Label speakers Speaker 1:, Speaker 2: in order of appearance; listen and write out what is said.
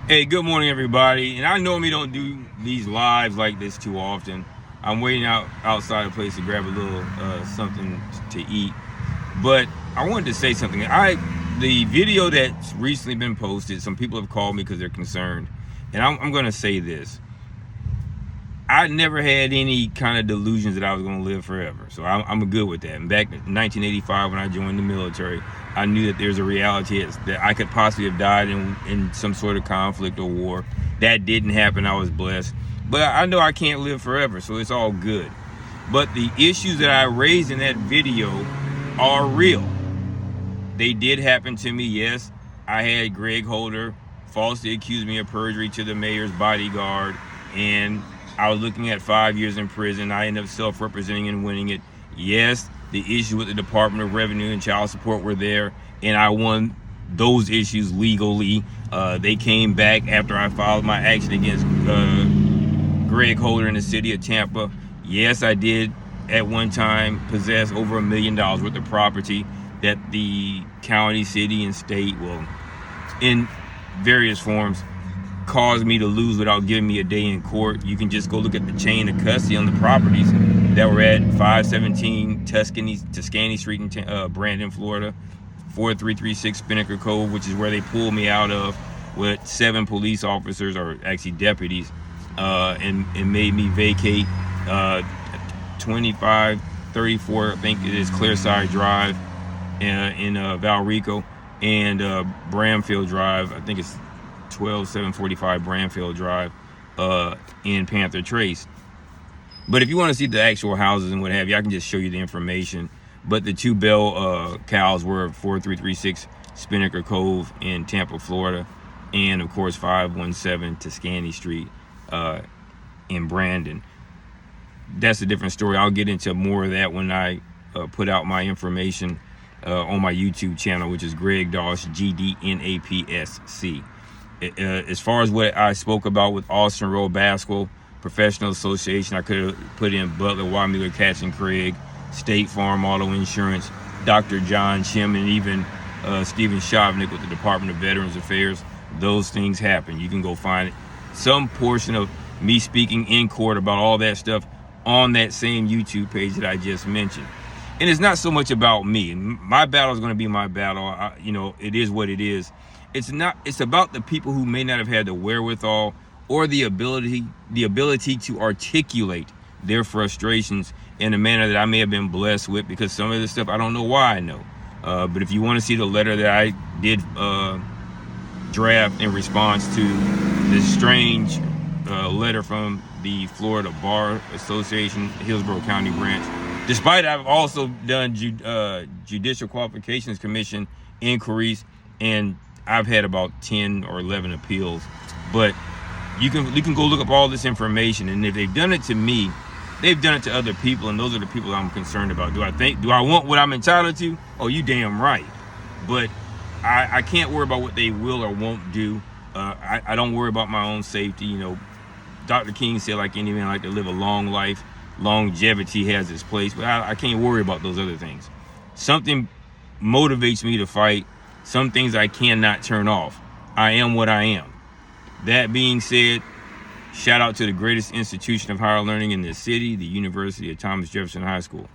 Speaker 1: Hey, good morning, everybody. And I normally don't do these lives like this too often. I'm waiting outside a place to grab a little something to eat. But I wanted to say something. The video that's recently been posted, some people have called me because they're concerned. And I'm going to say this. I never had any kind of delusions that I was going to live forever. So I'm good with that. And back in 1985 when I joined the military, I knew that there's a reality that I could possibly have died in some sort of conflict or war. That didn't happen. I was blessed. But I know I can't live forever, so it's all good. But the issues that I raised in that video are real. They did happen to me, yes. I had Greg Holder falsely accuse me of perjury to the mayor's bodyguard, and I was looking at 5 years in prison. I ended up self-representing and winning it. Yes, the issue with the Department of Revenue and child support were there, and I won those issues legally. They came back after I filed my action against Greg Holder in the City of Tampa. Yes, I did at one time possess over $1 million worth of property that the county, city, and state, well, in various forms, caused me to lose without giving me a day in court. You can just go look at the chain of custody on the properties that were at 517 Tuscany Street in Brandon, Florida, 4336 Spinnaker Cove, which is where they pulled me out of with 7 police officers, or actually deputies, and made me vacate 2534, I think it is, Clearside Drive in Valrico, and Bramfield Drive, I think it's 12745 Bramfield Drive in Panther Trace. But if you want to see the actual houses and what have you, I can just show you the information. But the 2 bell cows were 4336 Spinnaker Cove in Tampa, Florida, and of course 517 Tuscany Street in Brandon. That's a different story. I'll get into more of that when I put out my information on my YouTube channel, which is Greg Doss, GDNAPSC. As far as what I spoke about with Austin Road Basketball Professional Association, I could have put in Butler, Wymuller, Katz and Craig, State Farm Auto Insurance, Dr. John Shim, and even Stephen Shovnick with the Department of Veterans Affairs. Those things happen. You can go find some portion of me speaking in court about all that stuff on that same YouTube page that I just mentioned. And it's not so much about me. My battle is going to be my battle. It is what it is. It's about the people who may not have had the wherewithal or the ability to articulate their frustrations in a manner that I may have been blessed with, because some of this stuff I don't know why I know. But if you want to see the letter that I did draft in response to this strange letter from the Florida Bar Association, Hillsborough County branch, despite I've also done Judicial Qualifications Commission inquiries, and I've had about 10 or 11 appeals. But you can go look up all this information, and if they've done it to me, they've done it to other people, and those are the people I'm concerned about. Do I want what I'm entitled to? Oh, you damn right. But I can't worry about what they will or won't do. I don't worry about my own safety. Dr. King said, like any man, like to live a long life. Longevity has its place, but I can't worry about those other things. Something motivates me to fight. Some things I cannot turn off. I am what I am. That being said, shout out to the greatest institution of higher learning in this city, the University of Thomas Jefferson High School.